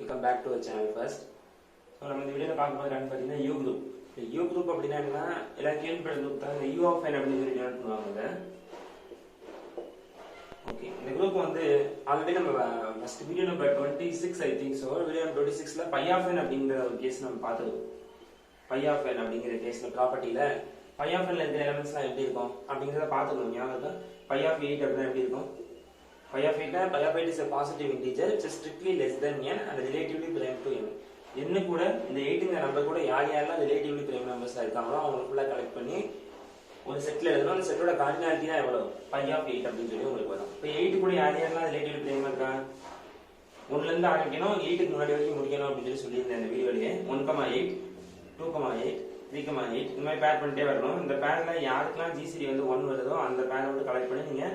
Welcome back to our channel first. So நம்ம இந்த வீடியோல பார்க்க போறது என்னன்னு பாத்தீங்கன்னா U group. U group அப்படினா என்ன? எல்லாரும் கேள்விப்பட்ட group தான் U of n அப்படினு சொல்லி டினோட் பண்ணுவாங்க. ஓகே இந்த group வந்து ஆல்ரெடி நம்ம first video number 26 I think so video number 26ல phi of n அப்படிங்கற ஒரு கேஸ் நம்ம பார்த்தோம். phi of n அப்படிங்கற கேஸ்ல ப்ராப்பர்ட்டில phi of n ல இருக்கிற எலிமெண்ட்ஸ்லாம் எப்படி இருக்கும் அப்படிங்கறத பார்த்தோம். ஞாபகம் phi of 8 அப்படினா எப்படி இருக்கும்? Phi of 8 is a positive integer which is strictly less than n and relatively prime to n. n கூட இந்த 8ங்கற நம்பர் கூட யாரெல்லாம் relatively prime numbers இருக்காங்களோ அவங்க ஃபுல்லா கலெக்ட் பண்ணி ஒரு செட்ல எழுதணும். அந்த செட்டோட கார்டினாலிட்டி தான் எவ்வளவு? phi of 8 அப்படினு சொல்லி உங்களுக்கு வரும். இப்போ 8 கூட யாரெல்லாம் relatively prime இருக்கா? 1 ல இருந்து ஆரம்பிக்கணும் 8 க்கு முன்னாடி வரைக்கும் முடிக்கணும் அப்படினு சொல்லியிருந்தேன் இந்த வீடியோலயே. 1,8 2,8 3,8 இந்த மாதிரி பேர் பண்ணிட்டே வரணும். இந்த பேர்ல யாருக்கெல்லாம் GCD வந்து 1 வருதோ அந்த பேரை வந்து கலெக்ட் பண்ணி நீங்க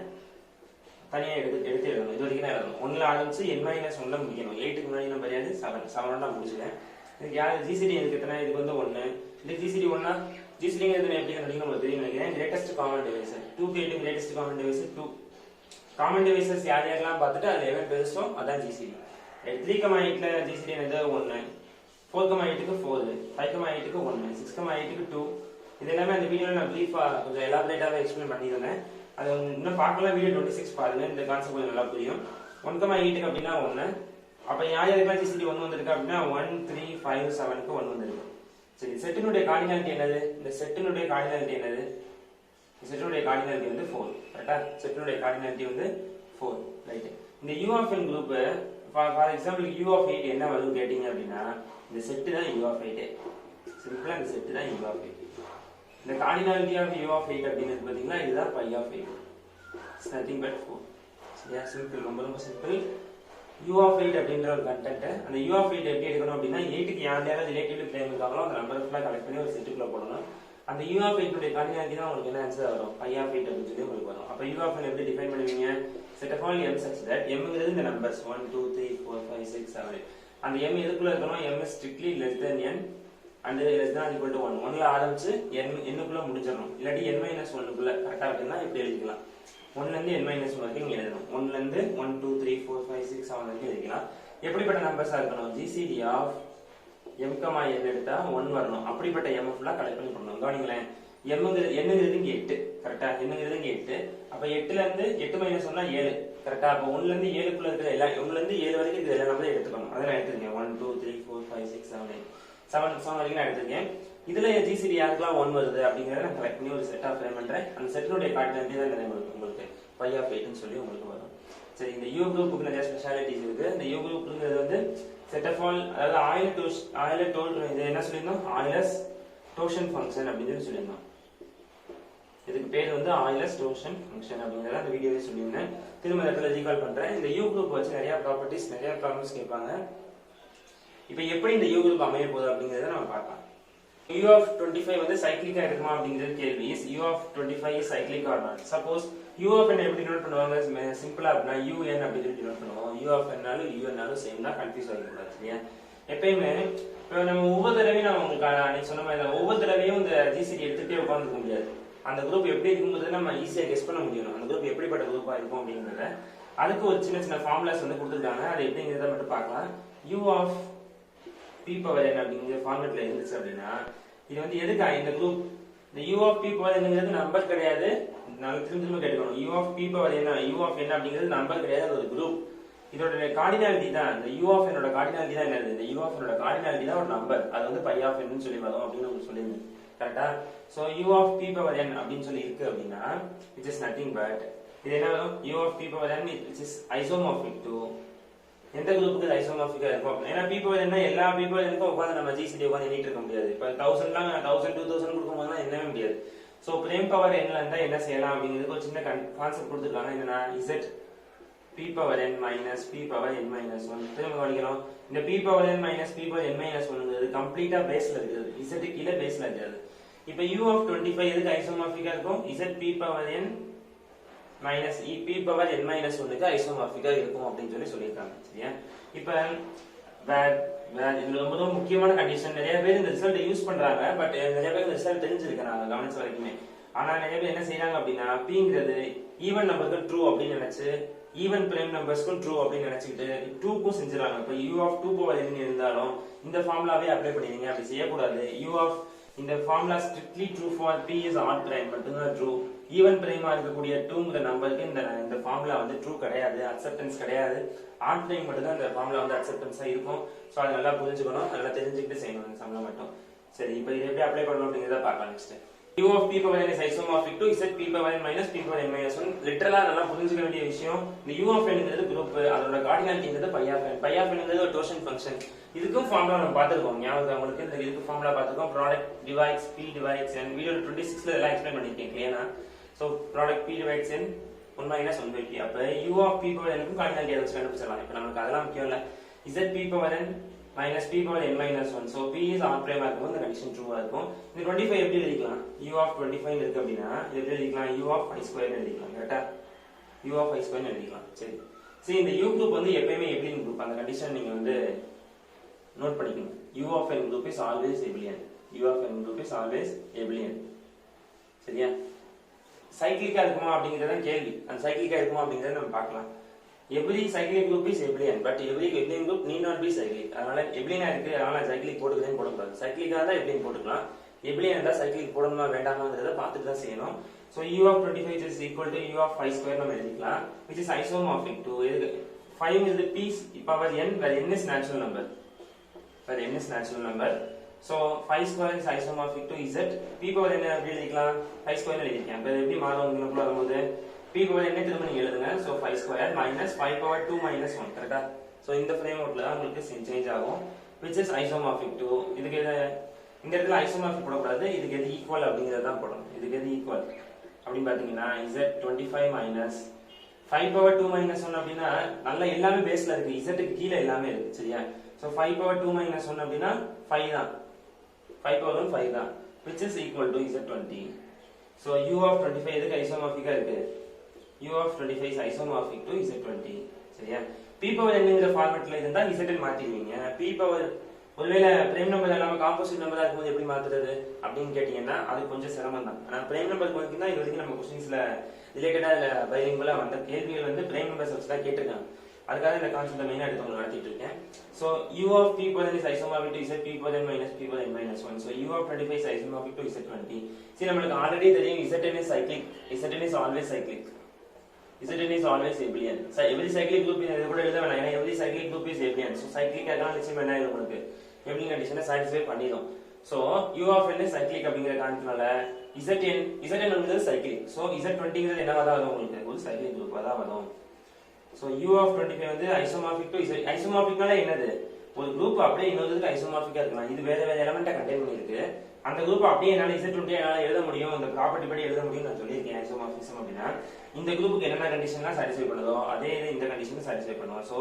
தனியா எடுத்து எழுதணும். இது வரைக்கும் தான் எழுதணும். 1 ல ஆரம்பிச்சு n-1 ல முடிக்கணும். 8 க்கு முன்னாடி நம்ம தெரியாது 7 தான் முடிச்சிட்டேன். இதுக்கு யாரு GCD எதுக்கு எத்தனை? இதுக்கு வந்து 1. இந்த GCD 1 னா GCD எதுன்னு எப்படி கண்டுபிடிக்கணும் உங்களுக்கு தெரியும் நினைக்கிறேன். கிரேட்டஸ்ட் காமன் டிவைசர் 2 க்கு 8 greatest common divisor 2. Common divisors யாரெல்லாம் பார்த்துட்டு அது எவன் பெருசோ அதான் GCD. 3,8 ல GCD என்னது 1. 4,8 க்கு 4, 5,8 க்கு 1, 6,8 க்கு 2. இது எல்லாமே அந்த வீடியோல நான் பிரீஃபா கொஞ்சம் எலாபரேட்டாவே எக்ஸ்பிளைன் பண்ணியிருந்தேன். அது இன்னும் பார்க்கலாம் வீடியோ 26 பாருங்க. இந்த கான்செப்ட் கொஞ்சம் நல்லா புரியும். 1,8 க்கு அப்படினா 1. அப்ப யாரெல்லாம் GCD 1 வந்திருக்கு அப்படினா 1 3 5 7 க்கு 1 வந்திருக்கு. சரி செட்டினுடைய கார்டினாலிட்டி என்னது? இந்த செட்டினுடைய கார்டினாலிட்டி என்னது? செட்டினுடைய கார்டினாலிட்டி வந்து 4. கரெக்ட்டா? செட்டினுடைய கார்டினாலிட்டி வந்து 4. ரைட். இந்த U of n group for example U of 8 என்ன வரும்னு கேட்டிங்க அப்படினா இந்த செட் தான் U of 8. சிம்பிளா இந்த செட் தான் U of 8. The cardinality of U of 8 அப்படினு பாத்தீங்கன்னா இதுதான் phi of 8. It's nothing but 4. சரியா? சிம்பிள், ரொம்ப சிம்பிள். U of 8 அப்படிங்கற ஒரு கண்டென்ட். அந்த U of 8 எப்படி எடுக்கணும் அப்படினா 8 க்கு யாரெல்லாம் ரிலேட்டிவ்லி பிரைம் இருக்காங்களோ அந்த நம்பர் ஃபுல்லா கலெக்ட் பண்ணி ஒரு செட்டுக்குள்ள போடணும். அந்த U of 8 உடைய கார்டினாலிட்டி தான் உங்களுக்கு என்ன ஆன்சர் வரும்? phi of 8 அப்படினு சொல்லி உங்களுக்கு வரும். அப்ப U of n எப்படி டிஃபைன் பண்ணுவீங்க? set of all m such that m ங்கிறது இந்த நம்பர்ஸ் 1 2 3 4 5 6 7. அந்த m எதுக்குள்ள இருக்கணும்? m is strictly less than n and less than or equal to 1. 1 ல ஆரம்பிச்சு n க்குள்ள முடிச்சிரணும். இல்லாட்டி n-1 க்குள்ள கரெக்ட்டா இருக்குன்னா இப்படி எழுதிக்கலாம். 1 ல இருந்து n-1 வரைக்கும் நீங்க எழுதணும். 1 ல இருந்து 1 2 3 4 5 6 7 வரைக்கும் எழுதிக்கலாம். எப்படிப்பட்ட நம்பர்ஸா இருக்கணும்? GCD of m, n எடுத்தா 1 வரணும். அப்படிப்பட்ட m ஃபுல்லா கலெக்ட் பண்ணி போடணும். கவனிங்களேன். n-ங்கிறது இங்க 8. கரெக்ட்டா? n-ங்கிறது இங்க 8. அப்ப 8 ல இருந்து 8 - 1 னா 7. கரெக்ட்டா? அப்ப 1 ல இருந்து 7 க்குள்ள இருக்கிற எல்லா 1 ல இருந்து 7 வரைக்கும் இது எல்லா நம்பரையும் எடுத்துக்கணும். அத நான் எடுத்துக்கேன். 1 2 3 4 5 6 7 8 7 வரைக்கும் நான் எடுத்துக்கேன். இதுல GCD யாருக்கெல்லாம் 1 வருது அப்படிங்கறத நான் கலெக்ட் பண்ணி ஒரு செட் ஆஃப் ஃப்ரேம் பண்றேன். அந்த செட்டினுடைய கார்டினாலிட்டி தான் உங்களுக்கு phi of 8 னு சொல்லி உங்களுக்கு வரும். சரி இந்த U குரூப்புக்கு நிறைய ஸ்பெஷாலிட்டிஸ் இருக்கு. இந்த U குரூப்ங்கிறது வந்து செட் ஆஃப் ஆல் அதாவது ஆயிலர் இது என்ன சொல்லிருந்தோம்? ஆயிலர்ஸ் டோர்ஷன் ஃபங்க்ஷன் அப்படின்னு சொல்லிருந்தோம். இதுக்கு பேர் வந்து ஆயிலர்ஸ் டோர்ஷன் ஃபங்க்ஷன் அப்படிங்கறத அந்த வீடியோவே சொல்லியிருந்தேன். திரும்ப இடத்துல ரீகால் பண்றேன். இந்த U குரூப் வச்சு நிறைய ப்ராப்பர்ட்டிஸ் நிறைய ப்ராப்ளம்ஸ் கேட்பாங்க. இப்போ எப்படி இந்த U குரூப் அமைய போகுது அப்படிங்கறத நம்ம பார்க்கலாம். U of 25 வந்து சைக்ளிக்கா இருக்குமா அப்படிங்கிறது கேள்வி. is U of 25 is cyclic or not? Suppose U of n எப்படி டினோட் பண்ணுவாங்க? சிம்பிளா அப்படினா UN அப்படி சொல்லி டினோட் பண்ணுவோம். U of n னாலும் UN னாலும் சேம் தான், கன்ஃபியூஸ் ஆக கூடாது. சரியா? எப்பவுமே இப்போ நம்ம ஒவ்வொரு தடவையும் நான் உங்களுக்கு அன்னைக்கு சொன்ன மாதிரி ஒவ்வொரு தடவையும் இந்த GCD எடுத்துட்டே உட்கார்ந்துக்க முடியாது. அந்த குரூப் எப்படி இருக்குங்கிறத நம்ம ஈஸியா கெஸ் பண்ண முடியும். அந்த குரூப் எப்படிப்பட்ட குரூப்பா இருக்கும் அப்படிங்கறத அதுக்கு ஒரு சின்ன ஃபார்முலாஸ் வந்து கொடுத்திருக்காங்க. அது எப்படிங்கறத மட்டும் பார்க்கலாம். U of p power n அப்படிங்கிற ஃபார்மட்ல இருந்துச்சு அப்படின்னா இது வந்து எதுக்கு இந்த குரூப் இந்த U of p power n ங்கிறது நம்பர் கிடையாது. நான் திரும்ப கேட்கணும். U of p power n U of n அப்படிங்கிறது நம்பர் கிடையாது, அது ஒரு குரூப். இதோட கார்டினாலிட்டி தான் இந்த U of n ஓட கார்டினாலிட்டி தான் என்னது? இந்த U of n ஓட கார்டினாலிட்டி தான் ஒரு நம்பர். அது வந்து phi of n னு சொல்லி வரும் அப்படின்னு உங்களுக்கு சொல்லிருந்தேன். கரெக்ட்டா? So U of p power n அப்படினு சொல்லி இருக்கு அப்படினா which is nothing but இது என்ன வரும்? U of p power n which is isomorphic to எந்த குரூப்புக்கு ஐசோமார்பிக்கா இருக்கும்? ஏன்னா p power n எல்லா p power n க்கும் உட்கார்ந்து நம்ம GCD உட்கார்ந்து எண்ணிட்டு இருக்க முடியாது. இப்ப 1000லாம் 1000 2000 கொடுக்கும்போது எண்ணவே முடியாது. சோ prime power n ல இருந்தா என்ன செய்யலாம் அப்படிங்கிறது ஒரு சின்ன கான்செப்ட் கொடுத்திருக்காங்க. என்னன்னா z p power n minus p power n minus 1. திரும்ப கவனிக்கணும். இந்த p power n minus p power n minus 1ங்கிறது கம்ப்ளீட்டா பேஸ்ல இருக்குது. z கீழ பேஸ்ல இருக்குது. இப்போ U of 25 எதுக்கு ஐசோமார்பிக்கா இருக்கும்? z p power n minus p power n minus 1 க்கு ஐசோமார்பிக்கா இருக்கும் அப்படின்னு சொல்லிருக்காங்க. சரியா? இப்போ இதுல ரொம்ப முக்கியமான கண்டிஷன். நிறைய பேர் இந்த ரிசல்ட் யூஸ் பண்றாங்க. பட் நிறைய பேர் இந்த ரிசல்ட் தெரிஞ்சிருக்கு நான் கவனிச்ச வரைக்குமே. ஆனா நிறைய பேர் என்ன செய்யறாங்க அப்படின்னா pங்கிறது ஈவன் நம்பருக்கு ட்ரூ அப்படின்னு நினைச்சு ஈவன் பிரைம் நம்பர்ஸ்க்கும் ட்ரூ அப்படின்னு நினைச்சிட்டு 2க்கும் செஞ்சிடறாங்க. இப்போ u ஆஃப் 2 பவர் n இருந்தாலும் இந்த ஃபார்முலாவே அப்ளை பண்ணிடுங்க. அப்படி செய்யக்கூடாது. u ஆஃப் இந்த formula strictly true for p is odd prime மட்டும்தான் ட்ரூ. ஈவன் பிரைமா இருக்கக்கூடிய 2ங்கிற நம்பருக்கு இந்த ஃபார்முலா வந்து ட்ரூ கிடையாது, அக்செப்டன்ஸ் கிடையாது. ஆட் பிரைம் மட்டும் தான் இந்த ஃபார்முலா வந்து அக்செப்டன்ஸா இருக்கும். ஸோ அதை நல்லா புரிஞ்சுக்கணும், நல்லா தெரிஞ்சுக்கிட்டு செய்யணும் இந்த சம்ல மட்டும். சரி, இப்போ இதை எப்படி அப்ளை பண்ணணும் அப்படிங்கிறத பார்க்கலாம். Next u of p power n is isomorphic to z p power n minus p power n minus 1. லிட்டரலா நல்லா புரிஞ்சுக்க வேண்டிய விஷயம். இந்த u of n ங்கிறது குரூப், அதோட கார்டினாலிட்டிங்கிறது π of n. π of n ங்கிறது ஒரு டோர்ஷன் ஃபங்க்ஷன். இதுக்கும் ஃபார்முலா நம்ம பார்த்திருக்கோம். ஞாபகம் உங்களுக்கு இந்த இதுக்கு ஃபார்முலா பார்த்திருக்கோம். Product divides p divides n. Video 26ல எல்லாம் எக்ஸ்பிளைன் பண்ணிருக்கேன் கிளியரா. So product p divides n 1 minus 1 by p. அப்ப u of p power n க்கும் கார்டினாலிட்டி அதை கண்டுபிடிச்சலாம். இப்போ நமக்கு அதெல்லாம் முக்கியம் இல்ல. z p power n minus p power n minus 1. So p is odd prime இருக்கும். இந்த கண்டிஷன் ட்ரூவா இருக்கும். இந்த 25 எப்படி எழுதிக்கலாம்? u of 25 இருக்கு அப்படினா எப்படி எழுதிக்கலாம்? u of i square எழுதிக்கலாம். கரெக்ட்டா? u of i square எழுதிக்கலாம். சரி. சரி, இந்த u group வந்து எப்பவுமே எபிலியன் குரூப். அந்த கண்டிஷன் நீங்க வந்து நோட் பண்ணிக்கணும். u of n group is always abelian. u of n group is always abelian. சரியா? சைக்கிளிக்கா இருக்குமா அப்படிங்கறது தான் கேள்வி. அந்த சைக்கிளிக்கா இருக்குமா அப்படிங்கறத நம்ம பார்க்கலாம். Every cyclic group is abelian, but every abelian group need not be cyclic. அதனால abelian இருக்கு, அதனால cyclic போடுறதுன்னு போடக்கூடாது. cyclic தான் abelian போட்டுக்கலாம். abelian இருந்தா cyclic போடணுமா வேண்டாமாங்கறத பார்த்துட்டு தான் செய்யணும். So u of 25 is equal to u of 5 square நம்ம எழுதிக்கலாம், which is isomorphic to 5 is the p power n where n is natural number. Where n is natural number. So 5 square is isomorphic to z. p power n எப்படி எழுதிக்கலாம்? 5 square எழுதிக்கலாம். அப்ப எப்படி மாறும் உங்களுக்குள்ள வரும்போது p power n திரும்ப நீங்க எழுதுங்க. So 5 square minus 5 power 2 minus 1. கரெக்ட்டா? So இந்த ஃப்ரேம்வொர்க்ல தான் உங்களுக்கு சேஞ்ச் ஆகும், which is isomorphic to. இதுக்கு இந்த இடத்துல ஐசோமார்பிக் போடக்கூடாது, இதுக்கு எது ஈக்குவல் அப்படிங்கறத தான் போடணும். இதுக்கு எது ஈக்குவல் அப்படின்னு பாத்தீங்கன்னா z 25 minus 5 power 2 minus 1 அப்படினா நல்ல எல்லாமே பேஸ்ல இருக்கு, z க்கு கீழ எல்லாமே இருக்கு. சரியா? So 5 power 2 minus 1 அப்படினா 5 தான். 5 power 1 5 தான், which is equal to z20. So u of 25 எதுக்கு ஐசோமார்பிக்கா இருக்கு? u of 25 is isomorphic to z20. சரியா? p power n ங்கிற ஃபார்மட்ல இருந்தா z ன்னு மாத்திடுவீங்க. p power ஒருவேளை பிரைம் நம்பர் எல்லாமே காம்போசிட் நம்பரா இருக்கும்போது எப்படி மாத்துறது அப்படின்னு கேட்டீங்கன்னா அது கொஞ்சம் சிரமம் தான். ஆனா பிரைம் நம்பர் பார்த்தீங்கன்னா இது வரைக்கும் நம்ம क्वेश्चंसல ரிலேட்டடா இல்ல பைலிங்குவலா வந்த கேள்விகள் வந்து பிரைம் நம்பர்ஸ் வச்சு தான் கேட்டிருக்காங்க. அதுக்காக இந்த கான்செப்ட் மெயினா எடுத்து உங்களுக்கு நடத்திட்டு இருக்கேன். So u of p power n is isomorphic to z p power n minus p power n minus 1. So u of 25 is isomorphic to z20. சரி, நமக்கு ஆல்ரெடி தெரியும் zn is cyclic. zn is always cyclic. Zn is always abelian. So every cyclic group இது கூட எழுத வேணாம். ஏன்னா every cyclic group is abelian. So cyclic ஆகலாம் நிச்சயம் என்ன ஆயிடும் உங்களுக்கு? abelian கண்டிஷனை satisfy பண்ணிடும். So u of n is cyclic அப்படிங்கற காரணத்தினால zn வந்து cyclic. So z20ங்கிறது என்னவா தான் வரும் உங்களுக்கு? ஒரு cyclic group தான் வரும். So u of 25 வந்து isomorphic to z. ஐசோமார்பிக்னால என்னது? ஒரு குரூப் அப்படியே இன்னொருதுக்கு ஐசோமார்பிக்கா இருக்கலாம். இது வேற வேற எலிமெண்ட்டை கண்டெய்ன் பண்ணிருக்கு. அந்த குரூப் அப்படியே என்னால z20 என்னால எழுத முடியும், இந்த ப்ராப்பர்ட்டி படி எழுத முடியும் நான் சொல்லியிருக்கேன். ஐசோமார்பிசம் அப்படின்னா இந்த குரூப்புக்கு என்னென்ன கண்டிஷன்லாம் சாட்டிஸ்ஃபை பண்ணுதோ அதே இது இந்த கண்டிஷனை சாட்டிஸ்ஃபை பண்ணுவோம். ஸோ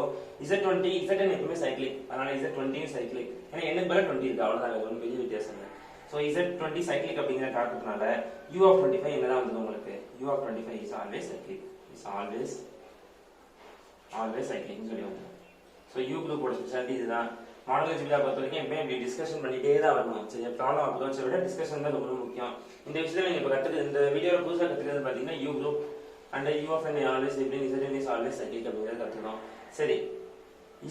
z20 zn எப்பவுமே சைக்ளிக், அதனால z20 சைக்ளிக். ஏன்னா n பதிலா 20 இருக்கு, அவ்வளவுதான், ஒரு பெரிய வித்தியாசம் இல்லை. ஸோ z20 சைக்ளிக் அப்படிங்கிற காரணத்தினால u of 25 என்னதான் வந்தது உங்களுக்கு? u of 25 is always cyclic. is always cyclic னு சொல்லி வந்தோம். ஸோ u குரூப்போட ஸ்பெஷாலிட்டி இதுதான். மாடல் அல்ஜிப்ரா பொறுத்த வரைக்கும் எப்பயும் இப்படி டிஸ்கஷன் பண்ணிட்டே தான் வரணும். சரி, ப்ராப்ளம் அப்ரோச்சை விட டிஸ்கஷன் தான் ரொம்ப முக்கியம். இந்த விஷயத்துல நீங்க இப்போ கத்துக்கிறது, இந்த வீடியோல புதுசாக கத்துக்கிறது பாத்தீங்கன்னா u group and u of n always abelian, zn is always cyclic அப்படிங்கறத கத்துக்கணும். சரி,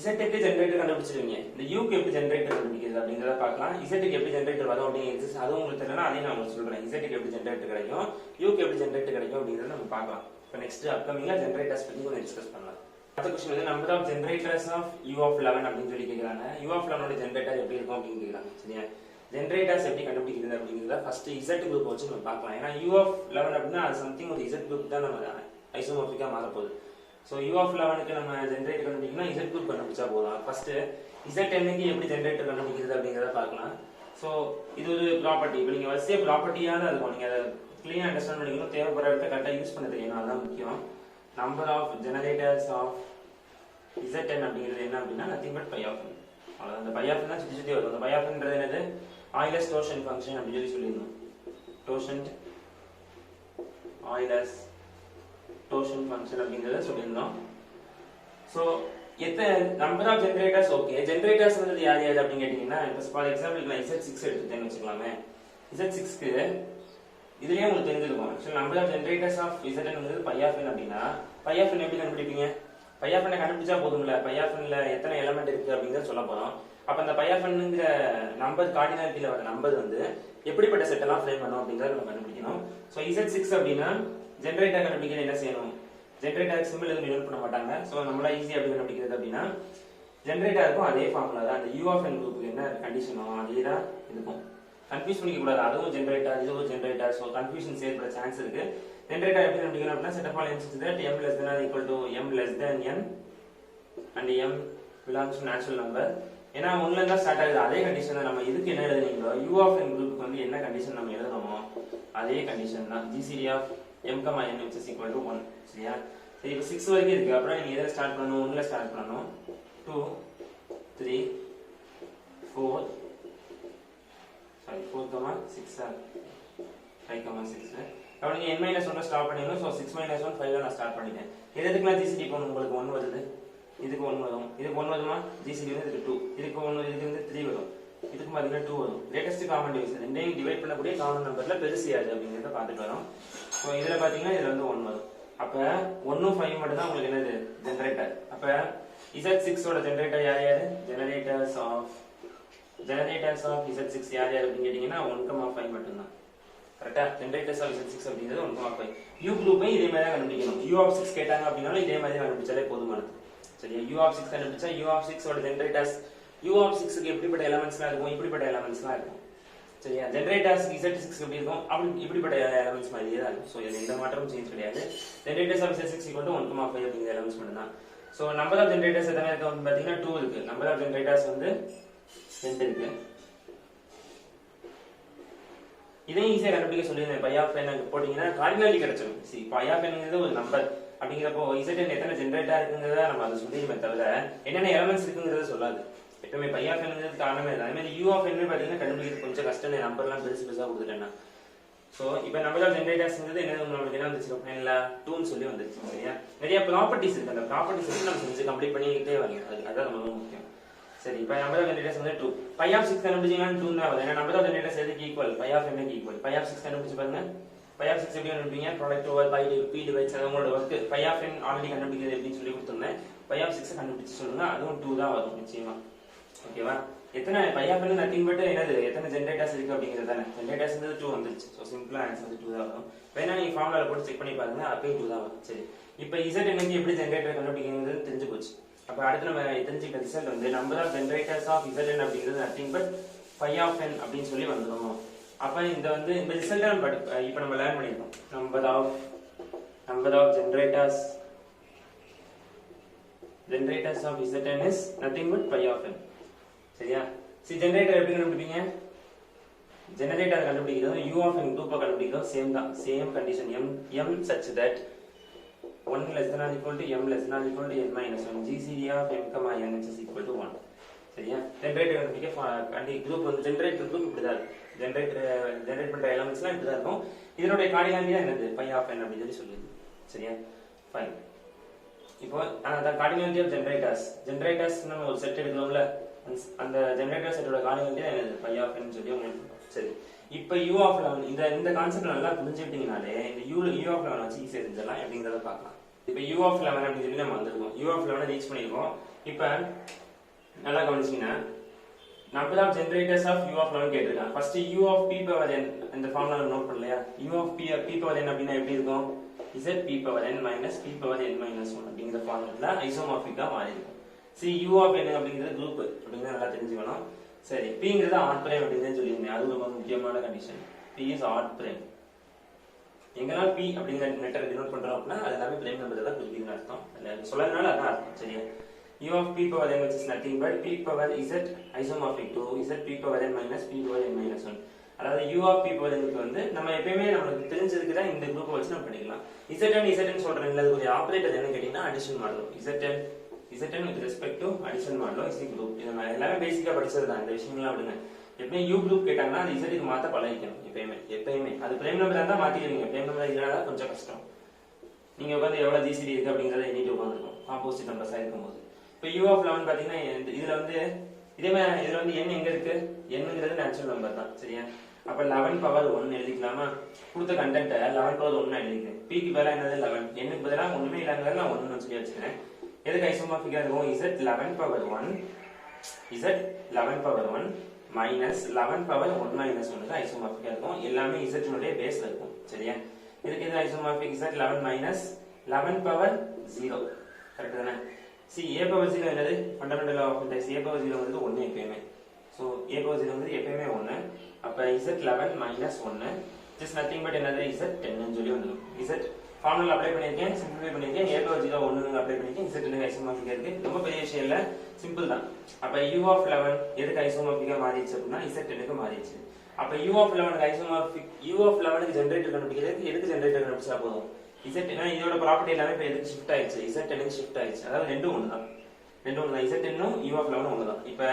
z க்கு ஜெனரேட்டர் கண்டுபிடிச்சிருவீங்க. இந்த u க்கு எப்படி ஜெனரேட்டர் கண்டுபிடிக்கிறது அப்படிங்கறத பார்க்கலாம். z க்கு எப்படி ஜெனரேட்டர் வரும் அப்படிங்கிறது அது உங்களுக்கு தெரியலனா அதையும் நான் உங்களுக்கு சொல்றேன். z க்கு எப்படி ஜெனரேட்டர் கிடைக்கும், u க்கு எப்படி ஜெனரேட்டர் கிடைக்கும் அப்படிங்கறத நம்ம பார்க்கலாம். இப்போ நெக்ஸ்ட் அப்கமிங்கா ஜெனரேட்டர்ஸ் பத்தி கொஞ்சம் டிஸ்கஸ் பண்ணலாம். அடுத்த क्वेश्चन வந்து number of generators of u of 11 அப்படினு சொல்லி கேக்குறாங்க. u of 11 ஓட ஜெனரேட்டர் எப்படி இருக்கும் அப்படினு கேக்குறாங்க. சரியா? ஜெனரேட்டர்ஸ் எப்படி கண்டுபிடிக்கிறது அப்படிங்கறத ஃபர்ஸ்ட் z குரூப் வச்சு நம்ம பார்க்கலாம். ஏன்னா u of 11 அப்படினா அது சம்திங் ஒரு z குரூப் தான் நம்ம ஐசோமார்பிக்கா மாற போகுது. சோ u of 11 க்கு நம்ம ஜெனரேட்டர் கண்டுபிடிக்கணும்னா z குரூப் கண்டுபிடிச்சா போதும். ஃபர்ஸ்ட் zn க்கு எப்படி ஜெனரேட்டர் கண்டுபிடிக்கிறது அப்படிங்கறத பார்க்கலாம். சோ இது ஒரு ப்ராப்பர்ட்டி. இப்போ நீங்க வரிசையா ப்ராப்பர்ட்டியால இருக்கும், நீங்க அதை கிளியரா அண்டர்ஸ்டாண்ட் பண்ணிக்கணும், தேவைப்படுற இடத்துல கரெக்டா யூஸ் பண்ண தெரியணும், அதான் முக்கியம். Number of generators of zn அப்படிங்கிறது என்ன அப்படின்னா nothing but pi of n. அவ்வளவுதான். அந்த pi of n தான் சுத்தி சுத்தி வரும். அந்த pi of nன்றது என்னது? Euler's torsion function அப்படி சொல்லியிருந்தோம். Euler's torsion function அப்படிங்கறத சொல்லியிருந்தோம். So number of generators okay. Generators வந்து யார் யார் அப்படின்னு கேட்டீங்கன்னா, இப்போ ஃபார் எக்ஸாம்பிள் நான் z6 எடுத்துட்டேன்னு வச்சுக்கலாமே. z6 க்கு இதுலயே உங்களுக்கு தெரிஞ்சிருக்கும். Actually number of generators of இசட்ங்கிறது பை ஆஃப் n அப்படின்னா பை ஆஃப் n எப்படி கண்டுபிடிப்பீங்க? பை ஆஃப் n கண்டுபிடிச்சா போதும்ல. பை ஆஃப் n ல எத்தனை எலிமெண்ட் இருக்கு அப்படிங்கறத சொல்ல போறோம். அப்ப அந்த பை ஆஃப் nங்கிற நம்பர் கார்டினாலிட்டியில வர நம்பர் வந்து எப்படிப்பட்ட செட் எல்லாம் ஃப்ரேம் பண்ணும் அப்படிங்கறத நம்ம கண்டுபிடிக்கணும். சோ Z6 அப்படின்னா ஜெனரேட்டர் கண்டுபிடிக்க என்ன செய்யணும்? ஜெனரேட்டர் சிம்பிள் எதுவும் டினோட் பண்ண மாட்டாங்க. சோ நம்மள ஈஸியா எப்படி கண்டுபிடிக்கிறது அப்படின்னா ஜெனரேட்டருக்கும் அதே ஃபார்முலா தான். அந்த U of n குரூப்புக்கு என்ன கண்டிஷனோ அதே தான் இருக்கும். கன்ஃபியூஸ் பண்ணிக்க கூடாது. அதுவும் ஜெனரேட்டர் இதுவும் ஜெனரேட்டர். சோ கன்ஃபியூஷன் ஏற்பட சான்ஸ் இருக்கு. ஜெனரேட்டர் எப்படி கண்டுபிடிக்கணும் அப்படின்னா set of all n that m less than or equal to m less than n and m belongs to natural number. ஏன்னா ஒன்ல தான் ஸ்டார்ட் ஆகுது. அதே கண்டிஷன் தான். நம்ம இதுக்கு என்ன எழுதுனீங்களோ U of n குரூப்புக்கு வந்து என்ன கண்டிஷன் நம்ம எழுதணுமோ அதே கண்டிஷன் தான். GCD of m, n which is equal to 1. சரியா? சரி, இப்போ 6 வரைக்கும் இருக்கு. அப்புறம் நீங்க எதை ஸ்டார்ட் பண்ணணும்? 1ல ஸ்டார்ட் பண்ணணும். 2 3 4 4, 6 5, 6. அப்ப நீங்க n - 1 ஸ்டார்ட் பண்ணீங்க. சோ 6 - 1 5 ல நான் ஸ்டார்ட் பண்ணிட்டேன். எதுக்குலாம் GCD போணும்? உங்களுக்கு 1 வருது. இதுக்கு 1 வரும். இதுக்கு 1 வருமா? GCD வந்து இதுக்கு 2. இதுக்கு 1, இதுக்கு வந்து 3 வரும். இதுக்கு பாத்தீங்கன்னா 2 வரும். லேட்டஸ்ட் காமன் டிவிஷன் ரெண்டையும் டிவைட் பண்ணக்கூடிய காமன் நம்பர்ல பெருசு யாரு அப்படிங்கறத பார்த்துட்டு வரோம். சோ இதுல பாத்தீங்கன்னா இதுல வந்து 1 வரும். அப்ப 1 5 மட்டும் தான் உங்களுக்கு என்னது? ஜெனரேட்டர். அப்ப Z6 ஓட ஜெனரேட்டர் யார் யாரு? ஜெனரேட்டர்ஸ் ஆஃப் Z6 யார் யார் அப்படின்னு கேட்டீங்கன்னா 1,5 மட்டும் தான். கரெக்ட்டா? ஜெனரேட்டர்ஸ் ஆஃப் Z6 அப்படிங்கிறது 1,5. U குரூப்பை இதே மாதிரி தான் கண்டுபிடிக்கணும். U of 6 கேட்டாங்க அப்படினாலும் இதே மாதிரி கண்டுபிடிச்சாலே போதுமானது. சரியா? U of 6 கண்டுபிடிச்சா U of 6 ஓட ஜெனரேட்டர்ஸ் U of 6 க்கு எப்படிப்பட்ட எலிமெண்ட்ஸ்லாம் இருக்கும்? இப்படிப்பட்ட எலிமெண்ட்ஸ்லாம் இருக்கும். சரியா? ஜெனரேட்டர்ஸ் Z6 எப்படி இருக்கும்? அப்படி இப்படிப்பட்ட எலிமெண்ட்ஸ் மாதிரியே தான் இருக்கும். சோ இதுல எந்த மாற்றமும் சேஞ்ச் கிடையாது. ஜெனரேட்டர்ஸ் ஆஃப் Z6 1,5 அப்படிங்கிற எலிமெண்ட்ஸ் மட்டும் தான். சோ நம்பர் ஆஃப் ஜெனரேட்டர்ஸ் எத்தனை இருக்கு அப்படின்னு பாத்தீங்கன்னா 2 இருக்கு. நம்பர் ஆஃப் ஜெனரேட்டர்ஸ் வந்து 2 இருக்கு. இதையும் ஈஸியா கண்டுபிடிக்க சொல்லியிருந்தேன். பை ஆஃப் n போட்டீங்கன்னா கார்டினாலிட்டி கிடைச்சிடும். சரி, பை ஆஃப் nங்கிறது ஒரு நம்பர் அப்படிங்கிறப்போ Zn எத்தனை ஜெனரேட்டா இருக்குங்கிறத நம்ம அதை சொல்லிடுமே தவிர என்னென்ன எலிமெண்ட்ஸ் இருக்குங்கிறத சொல்லாது. எப்பவுமே பை ஆஃப் nங்கிறது காரணமே தான். அதே மாதிரி U of n பாத்தீங்கன்னா கண்டுபிடிக்கிறது கொஞ்சம் கஷ்டம். நம்பர்லாம் பெருசு பெருசா கொடுத்துட்டேன்னா. சோ இப்போ நம்பர் ஆஃப் ஜெனரேட்டர்ஸ்ங்கிறது என்ன நம்மளுக்கு என்ன வந்துச்சு? ஃபைனலா 2ன்னு சொல்லி வந்துருச்சு. சரியா? நிறைய ப்ராப்பர்ட்டிஸ் இருக்கு. அந்த ப்ராப்பர்ட்டிஸ் வந்து நம்ம செஞ்சு கம்ப்ளீட் பண்ணிக்கிட்டே வரணும். அதான் ரொம்ப முக்கியம். சரி, இப்போ நம்பர் ஆஃப் ஜெனரேட்டர்ஸ் வந்து 2. பை ஆஃப் 6 கண்டுபிடிச்சீங்கன்னா 2 தான் வரும். ஏன்னா நம்பர் ஆஃப் ஜெனரேட்டர்ஸ் எதுக்கு ஈக்குவல்? பை ஆஃப் n க்கு ஈக்குவல். பை ஆஃப் 6 கண்டுபிடிச்சு பாருங்க. பை ஆஃப் 6 எப்படி கண்டுபிடிப்பீங்க? Product over by p divides அது உங்களோட work. Phi of n already கண்டுபிடிக்கிறது எப்படின்னு சொல்லி கொடுத்திருந்தேன். பை ஆஃப் 6 கண்டுபிடிச்சு சொல்லுங்க. அதுவும் 2 தான் வரும் நிச்சயமா. ஓகேவா? எத்தனை pi of n nothing but என்னது? எத்தனை ஜெனரேட்டர்ஸ் இருக்கு அப்படிங்கிறது தானே. ஜெனரேட்டர்ஸ் வந்து 2 வந்துருச்சு. சோ சிம்பிளா ஆன்சர் வந்து 2 தான் வரும். வேணா நீங்க ஃபார்முலால போட்டு செக் பண்ணி பாருங்க. அப்பவே 2 தான் வரும். சரி, இப்போ Zn க்கு எப்படி ஜெனரேட்டர் கண்டுபிடிக்கிறது தெரிஞ்சு போச்சு. அப்ப அடுத்து நம்ம தெரிஞ்சுக்கிற ரிசல்ட் வந்து number of generators of Zn அப்படிங்கிறது nothing but pi of n அப்படின்னு சொல்லி வந்துரும். அப்ப இந்த வந்து இந்த ரிசல்ட் நம்ம இப்போ நம்ம லேர்ன் பண்ணிருக்கோம். Number of generators of Zn is nothing but pi of n. சரியா? சி ஜெனரேட்டர் எப்படி கண்டுபிடிப்பீங்க? ஜெனரேட்டர் கண்டுபிடிக்கிறது U of n குரூப்பை கண்டுபிடிக்கிறது சேம் தான். Same condition m such that 1 less than or equal to m less than or equal to n minus 1 GCD of m, n which is equal to 1. சரியா? Generator கண்டுபிடிக்க group வந்து generator group இப்படி தான் இருக்கும். Generate பண்ற எலிமெண்ட்ஸ்லாம் இப்படி தான் இருக்கும். இதனுடைய கார்டினாலிட்டி தான் என்னது? பை ஆஃப் n அப்படின்னு சொல்லுது. சரியா? ஃபைன். இப்போ அந்த கார்டினாலிட்டி ஆஃப் ஜெனரேட்டர்ஸ் நம்ம ஒரு செட் எடுக்கிறோம்ல, அந்த ஜெனரேட்டர் செட்டோட கார்டினாலிட்டி தான் என்னது? பை ஆஃப் n சொல்லி உங்களுக்கு. சரி, இப்போ U of 11 இந்த கான்செப்ட் நல்லா புரிஞ்சுக்கிட்டீங்கனாலே இந்த U of 11 வச்சு ஈஸியா செஞ்சிடலாம். எப்படிங்கிறத பார்க்கலாம். இப்போ U of 11 அப்படின்னு சொல்லி நம்ம வந்திருக்கோம். U of 11 ரீச் பண்ணிருக்கோம். இப்போ நல்லா கவனிச்சீங்கன்னா number of generators of U of 11 கேட்டிருக்காங்க. First U of p power n இந்த ஃபார்முலா நோட் பண்ணலையா? U of p power n அப்படின்னா எப்படி இருக்கும்? Z p power n minus p power n minus 1 அப்படிங்கிற ஃபார்முலா ஐசோமார்பிக்கா மாறி இருக்கும். See U of n அப்படிங்கிறது குரூப் அப்படிங்கிறத நல்லா தெரிஞ்சுக்கணும். சரி, pங்கிறது ஆட் பிரைம் அப்படின்னு சொல்லியிருந்தேன். அது ரொம்ப முக்கியமான condition. p is odd prime. எங்கெல்லாம் p அப்படிங்கிற லெட்டர் டினோட் பண்றோம் அப்படின்னா அது எல்லாமே பிரைம் நம்பர் தான் குறிக்குதுன்னு அர்த்தம். அது சொல்லறதுனால அதான் அர்த்தம். சரியா? U of p power n which is nothing but p power z isomorphic to z p power n minus p power n minus 1. அதாவது U of p power n க்கு வந்து நம்ம எப்பயுமே நமக்கு தெரிஞ்சதுக்கு தான் இந்த குரூப்பை வச்சு நம்ம பண்ணிக்கலாம். Zn சொல்றேன்ல, அது ஒரு ஆபரேட்டர் என்ன கேட்டீங்கன்னா அடிஷன் மாடலும். Zn with respect to addition மாடலும் is group. இது நம்ம எல்லாமே பேசிக்கா படிச்சது தான். இந்த விஷயங்கள்லாம் விடுங்க. எப்பவுமே U group கேட்டாங்கன்னா அது Z க்கு மாத்த பழகிக்கணும். எப்பயுமே அது பிரைம் நம்பர் இருந்தா மாத்திடுவீங்க. பிரைம் நம்பர் இல்லனா கொஞ்சம் கஷ்டம். நீங்க வந்து எவ்வளவு GCD இருக்கு அப்படிங்கறத எண்ணிட்டு உட்கார்ந்துருக்கோம் காம்போசிட் நம்பர்ஸா இருக்கும்போது. இப்போ U of 11 பாத்தீங்கன்னா இதுல வந்து இதே மாதிரி இதுல வந்து n எங்க இருக்கு? nங்கிறது நேச்சுரல் நம்பர் தான். சரியா? அப்ப 11 பவர் 1 எழுதிக்கலாமா? கொடுத்த கண்டென்ட் 11 பவர் 1 எழுதிக்கிறேன். p க்கு பதிலா என்னது 11, n க்கு பதிலா ஒண்ணுமே இல்லாதனால நான் 1 ன்னு சொல்லி வச்சிருக்கேன். எதுக்கு ஐசோமார்பிக்கா இருக்கும்? z 11 power 1 z 11 power 1 minus 11 power 1 minus 1 க்கு ஐசோமார்பிக்கா இருக்கும். எல்லாமே z னுடைய பேஸ்ல இருக்கும். சரியா? இதுக்கு இது isomorphic z 11 minus 11 power 0. Correct தானே? see a பவர் 0 என்னது? Fundamental of index a power 0 வந்து 1 எப்பவுமே. சோ a பவர் 0 வந்து எப்பவுமே 1. அப்ப z 11 minus 1 just nothing but என்னது z 10 ன்னு சொல்லி வந்துரும். z ஃபார்முலா அப்ளை பண்ணிருக்கேன், சிம்பிளிஃபை பண்ணிருக்கேன். a பவர் 0 1 அப்ளை பண்ணிருக்கேன். z னுடைய ஐசோமார்பிக்கா இருக்கு. ரொம்ப பெரிய விஷயம் இல்ல, சிம்பிள் தான். அப்ப u of 11 எதுக்கு ஐசோமார்பிக்கா மாறிடுச்சு அப்படினா z 10 க்கு மாறிடுச்சு. அப்ப u of 11 க்கு ஐசோமார்பிக் u of 11 க்கு ஜெனரேட்டர் கண்டுபிடிக்கிறதுக்கு எதுக்கு ஜெனரேட்டர் கண்டுபிடிச்சா போதும்? z ஏன்னா இதோட ப்ராப்பர்ட்டி எல்லாமே இப்ப எதுக்கு ஷிஃப்ட் ஆயிடுச்சு? z 10 க்கு ஷிஃப்ட் ஆயிடுச்சு. அதாவது ரெண்டும் ஒண்ணு தான். ரெண்டும் ஒண்ணு தான். z 10 னும் u of 11 ஒண்ணு தான். இப்ப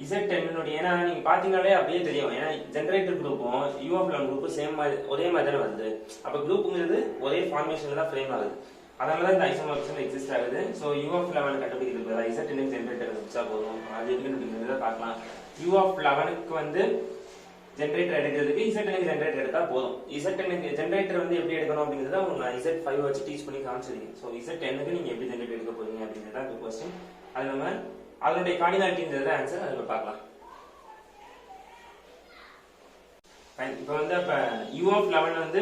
z 10 னுடைய ஏன்னா நீங்க பாத்தீங்கனாலே அப்படியே தெரியும். ஏன்னா ஜெனரேட்டர் குரூப்பும் u of 11 குரூப்பும் சேம் மாதிரி ஒரே மாதிரி தான வருது. அப்ப குரூப்ங்கிறது ஒரே ஃபார்மேஷன்ல தான் ஃப்ரேம் ஆகுது. அதனால தான் இந்த ஐசோமார்பிசம் எக்ஸிஸ்ட் ஆகுது. சோ u of 11 கண்டுபிடிக்கிறதுக்கு z 10 க்கு ஜெனரேட்டர் கண்டுபிடிச்சா போதும். அது எதுக்குன்னு பார்க்கலாம். u of 11 க்கு வந்து ஜெனரேட்டர் எடுக்கிறதுக்கு z 10 க்கு ஜெனரேட்டர் எடுத்தா போதும். z 10 க்கு ஜெனரேட்டர் வந்து எப்படி எடுக்கணும் அப்படிங்கறத உங்களுக்கு z5 வச்சு டீச் பண்ணி காமிச்சிருக்கேன். சோ z 10 க்கு நீங்க எப்படி ஜெனரேட்டர் எடுக்க போறீங்க அப்படிங்கறத அந்த क्वेश्चन. அது நம்ம அதனுடைய கார்டினாலிட்டிங்கறத ஆன்சர் அதுல பார்க்கலாம். ஃபைன். இப்போ வந்து அப்ப u of 11 வந்து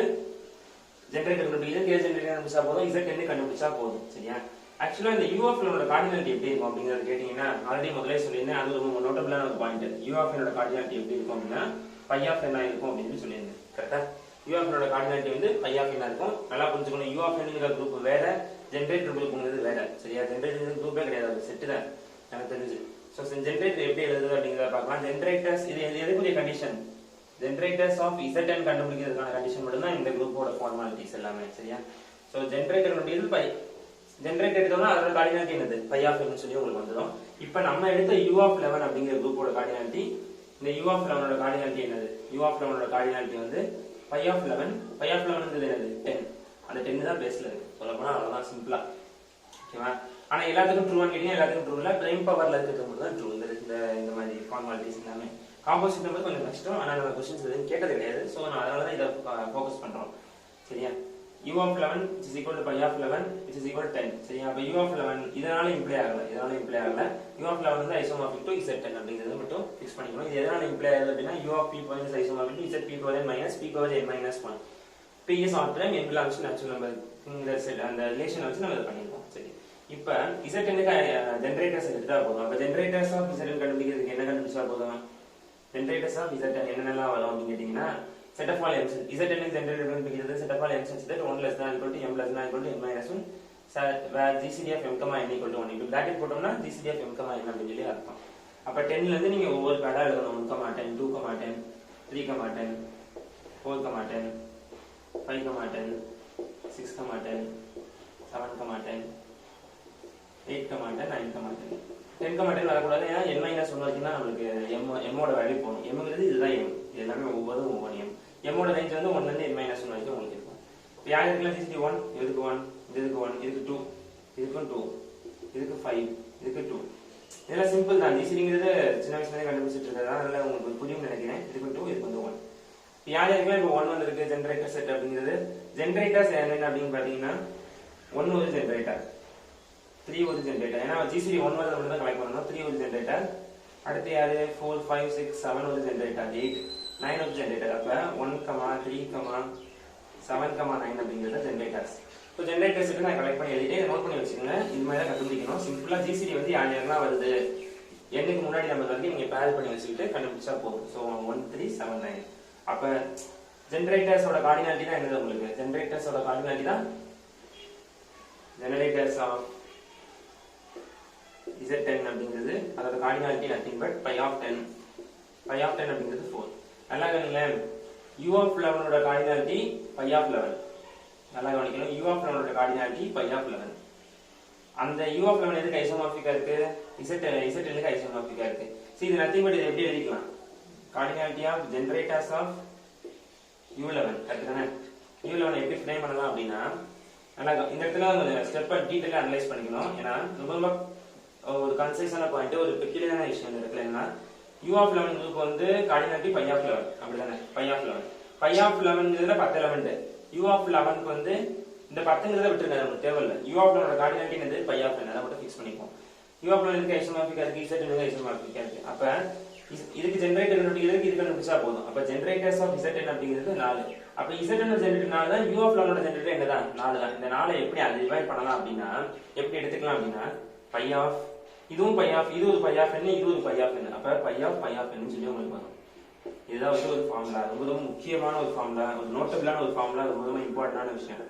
ஜெனரேட்டர் கண்டுபிடிக்கிறது k ஜெனரேட்டர் கண்டுபிடிச்சா போதும், z 10 கண்டுபிடிச்சா போதும். சரியா? ஆக்சுவலா இந்த u of 11 ஓட கார்டினாலிட்டி எப்படி இருக்கும் அப்படிங்கறத கேட்டீங்கன்னா ஆல்ரெடி முதல்ல சொல்லியிருந்தேன். அது ஒரு நோட்டபிளான ஒரு பாயிண்ட். u of n ஓட கார்டினாலிட்டி எப்படி இருக்கும் அப்படின்னா phi of n ஆ இருக்கும் அப்படின்னு சொல்லியிருந்தேன். கரெக்ட்டா? u of n ஓட கார்டினாலிட்டி வந்து phi of n ஆ இருக்கும். நல்லா புரிஞ்சுக்கணும். u of n ங்கிற குரூப் வேற, ஜெனரேட்டர் குரூப்ங்கிறது வேற. சரியா? ஜெனரேட்டர் குரூப்பே கிடையாது, அது செட் தான் எனக்கு தெரிஞ்சு. சோ ஜெனரேட்டர் எப்படி எழுதுது அப்படிங்கறத பார்க்கலாம். ஜெனரேட்டர்ஸ் இது எதுக்குரிய கண்டிஷன்? ஜெனரேட்டர்ஸ் ஆஃப் z10 கண்டுபிடிக்கிறதுக்கான கண்டிஷன் மட்டும் தான் இந்த குரூப்போட ஃபார்மாலிட்டிஸ் எல்லாமே. சரியா? சோ ஜெனரேட்டர் வந்து பை ஜெனரேட்டர் எடுத்தோம்னா அதோட கார்டினாலிட்டி என்னது? phi of n னு சொல்லி உங்களுக்கு வந்துரும். இப்போ நம்ம எடுத்த u of 11 அப்படிங்கிற குரூப்போட கார்டினாலிட்டி, இந்த u of 11 ஓட கார்டினாலிட்டி என்னது? u of 11 ஓட கார்டினாலிட்டி வந்து phi of 11. phi of 11 ங்கிறது என்னது? 10. அந்த 10 தான் பேஸ்ல இருக்கு. சொல்லப்போனா அவ்வளவுதான், சிம்பிளா. ஓகேவா? ஆனா எல்லாத்துக்கும் ட்ரூ கேட்டீங்க, எல்லாத்துக்கும் ட்ரூ இல்ல. பிரைம் பவர்ல இருக்கிறது மட்டும் தான் ட்ரூ. இந்த மாதிரி ஃபார்மாலிட்டிஸ் எல்லாமே காம்போசிட் நம்பர் கொஞ்சம் கஷ்டம். ஆனா நம்ம क्वेश्चंस எதுவும் கேட்டது கிடையாது. சோ நான் அதனால தான் இத ஃபோக்கஸ் பண்றோம். சரியா? u of 11 is equal to pi of 11 which is equal to 10. சரியா? அப்ப u of 11 இதனால இம்ப்ளை ஆகல. u of 11 வந்து ஐசோமார்பிக் டு z10 அப்படிங்கறத மட்டும் ஃபிக்ஸ் பண்ணிக்கணும். இது எதனால இம்ப்ளை ஆகுது அப்படினா u of p power is isomorphic to z p power n minus p power n minus 1. p is odd prime, n belongs to natural number. இந்த set அந்த relation வச்சு நம்ம இத பண்ணிருக்கோம். சரி. இப்போ z10 க்கு ஜெனரேட்டர்ஸ் எடுத்தா போதும். அப்ப ஜெனரேட்டர்ஸ் ஆஃப் z10 கண்டுபிடிக்கிறதுக்கு என்ன கண்டுபிடிச்சா போதும்? ஜெனரேட்டர்ஸ் ஆஃப் z10 என்னென்னலாம் வரும் அப்படின்னு கேட்டீங்கன்னா set of all m z10 க்கு ஜெனரேட்டர் கண்டுபிடிக்கிறது set of all m such that 1 less than equal to m less than equal to n minus 1 where gcd of m n equal to 1. இப்போ bracket போட்டோம்னா gcd of m n அப்படி சொல்லி அர்த்தம். அப்ப 10 ல இருந்து நீங்க ஒவ்வொரு பேடா எழுதணும். 1, 10, 2, 10, 3, 10, 4, 10, 5, 10, 6, 10, 7, 10, 8, 10, 9, 10. 10, 10 வரக்கூடாது. ஏன்னா n minus 1 வரைக்கும் தான் நம்மளுக்கு m ஓட வேல்யூ போகணும். mங்கிறது இதுதான் m. இது எல்லாமே ஒவ்வொரு m. m ஓட ரேஞ்ச் வந்து 1 ல இருந்து n minus 1 வரைக்கும் உங்களுக்கு இருக்கும். இப்போ யார் இருக்குல gcd 1, இதுக்கு 1, இதுக்கு 1, இதுக்கு 2, இதுக்கு 2, இதுக்கு 5, இதுக்கு 2. இதெல்லாம் சிம்பிள் தான். gcdங்கிறது சின்ன வயசுல கண்டுபிடிச்சிட்டு இருக்கறதா அதனால உங்களுக்கு புரியும் நினைக்கிறேன். இதுக்கு 2, இதுக்கு 1. இப்போ யார் இருக்குல இப்போ 1 வந்திருக்கு ஜெனரேட்டர் செட் அப்படிங்கிறது. ஜெனரேட்டர்ஸ் என்ன அப்படின்னு பாத்தீங்கன்னா 1 ஒரு ஜெனரேட்டர், 3 ஒரு ஜெனரேட்டர். ஏன்னா gcd 1 வரத மட்டும் தான் கலெக்ட் பண்ணனும். 3 ஒரு ஜெனரேட்டர். அடுத்து யாரு 4, 5, 6, 7 ஒரு ஜெனரேட்டர், 8, 9 ஒரு ஜெனரேட்டர். அப்ப 1, 3, 7, 9 அப்படிங்கிறது ஜெனரேட்டர்ஸ். ஸோ ஜெனரேட்டர்ஸ் நான் கலெக்ட் பண்ணி எழுதிட்டு நோட் பண்ணி வச்சுக்கோங்க. இது மாதிரி தான் கண்டுபிடிக்கணும். சிம்பிளா gcd வந்து யாரெல்லாம் வருது எண்ணுக்கு முன்னாடி நம்பர் வரைக்கும் நீங்க பேர் பண்ணி வச்சுக்கிட்டு கண்டுபிடிச்சா போதும். ஸோ 1, 3, 7, 9. அப்ப ஜெனரேட்டர்ஸோட கார்டினாலிட்டி தான் என்னது உங்களுக்கு? ஜெனரேட்டர்ஸோட கார்டினாலிட்டி தான் ஜெனரேட்டர்ஸ் ஆஃப் z10 அப்படிங்கிறது அதோட cardinality nothing but pi of 10. pi of 10 அப்படிங்கிறது 4. நல்லா கவனிங்க. u of 11 ஓட கார்டினாலிட்டி pi of 11. நல்லா கவனிக்கணும். u of 11 ஓட கார்டினாலிட்டி pi of 11. அந்த u of 11 எதுக்கு ஐசோமார்பிக்கா இருக்கு? z10 க்கு ஐசோமார்பிக்கா இருக்கு. சரி, இது நத்திங் பட் இது எப்படி எழுதிக்கலாம்? Cardinality of generators of u11. Correct தானே? u11 எப்படி ஃப்ரேம் பண்ணலாம் அப்படின்னா நல்லா இந்த இடத்துல ஸ்டெப்பை டீடைலா அனலைஸ் பண்ணிக்கணும். ஏன்னா ரொம்ப ஒரு கன்சைஸான பாயிண்ட், ஒரு பெக்கிலியரான விஷயம் இந்த இடத்துல என்ன u of 11 குரூப் வந்து கார்டினாலிட்டி பை ஆஃப் 11 அப்படிதானே பை ஆஃப் 11 பை ஆஃப் 11ங்கிறதுல 10 எலிமெண்ட் u of 11 க்கு வந்து இந்த 10ங்கிறத விட்டுருங்க நமக்கு தேவையில்லை u of 11 ஓட கார்டினாலிட்டி என்னது பை ஆஃப் 11 அத மட்டும் ஃபிக்ஸ் பண்ணிப்போம் u of 11 க்கு ஐசோமார்பிக்கா இருக்கு z க்கு ஐசோமார்பிக்கா இருக்கு அப்ப இதுக்கு ஜெனரேட்டர் கண்டுபிடிக்கிறதுக்கு இது கண்டுபிடிச்சா போதும் அப்ப ஜெனரேட்டர்ஸ் ஆஃப் zn அப்படிங்கிறது 4 அப்ப zn ஓட ஜெனரேட்டர் 4 தான் u of 11 ஓட ஜெனரேட்டர் என்னதான் 4 தான் இந்த 4 எப்படி அதை டிவைட் பண்ணலாம் அப்படினா எப்படி எடுத்துக்கலாம் அப்படினா பை ஆஃப் இதுவும் பை ஆஃப் இது ஒரு பை ஆஃப் n இது ஒரு பை ஆஃப் n அப்ப பை ஆஃப் n சொல்லி உங்களுக்கு வரும் இதுதான் வந்து ஒரு ஃபார்முலா ரொம்ப முக்கியமான ஒரு ஃபார்முலா ஒரு நோட்டபிளான ஒரு ஃபார்முலா ரொம்ப இம்பார்ட்டன்டான விஷயம்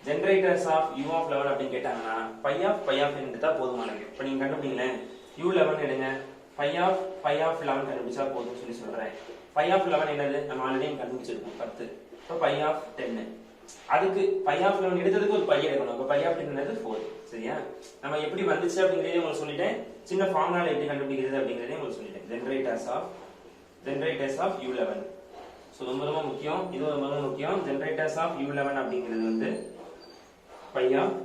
ஜெனரேட்டர்ஸ் ஆஃப் u of 11 அப்படி கேட்டாங்கன்னா பை ஆஃப் n எடுத்தா போதுமானது இப்ப நீங்க கண்டுபிடிங்களே u11 எடுங்க பை ஆஃப் 11 கண்டுபிடிச்சா போதும்னு சொல்லி சொல்றேன் பை ஆஃப் 11 என்னது நம்ம ஆல்ரெடி கண்டுபிடிச்சிருக்கோம் 10 இப்போ பை ஆஃப் 10 அதுக்கு பை ஆஃப் 11 எடுத்ததுக்கு ஒரு பை எடுக்கணும் அப்ப பை ஆஃப் 10 என்னது 4 சரியா நம்ம எப்படி வந்துச்சு அப்படிங்கறதே உங்களுக்கு சொல்லிட்டேன் சின்ன ஃபார்முலால எப்படி கண்டுபிடிக்கிறது அப்படிங்கறதே உங்களுக்கு சொல்லிட்டேன் ஜெனரேட்டர்ஸ் ஆஃப் u11 சோ ரொம்ப முக்கியம் இது ரொம்ப முக்கியம் ஜெனரேட்டர்ஸ் ஆஃப் u11 அப்படிங்கிறது வந்து பை ஆஃப்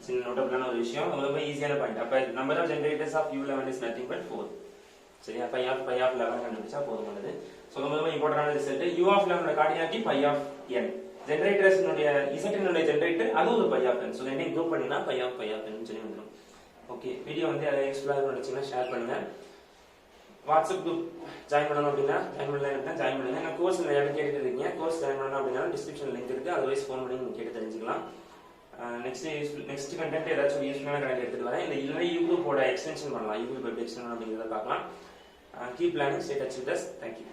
சின்ன நோட்டபிளான ஒரு விஷயம் ரொம்ப ஈஸியான பாயிண்ட் அப்ப number of generators of u11 is nothing but 4 சரியா பை ஆஃப் 11 கண்டுபிடிச்சா போதுமானது சோ ரொம்ப இம்பார்ட்டன்டான ரிசல்ட் u of 11 ஓட cardinality phi of n generators உடைய zn உடைய ஜெனரேட்டர் அது ஒரு பை ஆஃப் n சோ ரெண்டையும் குரூப் பண்ணினா பை ஆஃப் n சொல்லி வந்துரும் ஓகே வீடியோ வந்து அதை எக்ஸ்ப்ளோர் பண்ணிச்சீங்கன்னா ஷேர் பண்ணுங்க வாட்ஸ்அப் குரூப் ஜாயின் பண்ணனும் அப்படினா ஜாயின் பண்ணுங்க நான் கோர்ஸ் நிறைய கேட்டுட்டு இருக்கீங்க கோர்ஸ் ஜாயின் பண்ணனும் அப்படினா டிஸ்கிரிப்ஷன் லிங்க் இருக்கு அதர்வைஸ் ஃபோன் பண்ணி நீங்க கேட்டு தெரிஞ்சுக்கலாம் நெக்ஸ்ட் கண்டென்ட் ஏதாச்சும் யூஸ்ஃபுல்லான கண்டென்ட் எடுத்துட்டு வரேன் இந்த இல்ல யூடியூபோட எக்ஸ்டென்ஷன் பண்ணலாம் யூடியூப் எப்படி எக்ஸ்டென்ஷன் அப்படிங்கறத பார்க்கலாம் keep learning stay touch with us thank you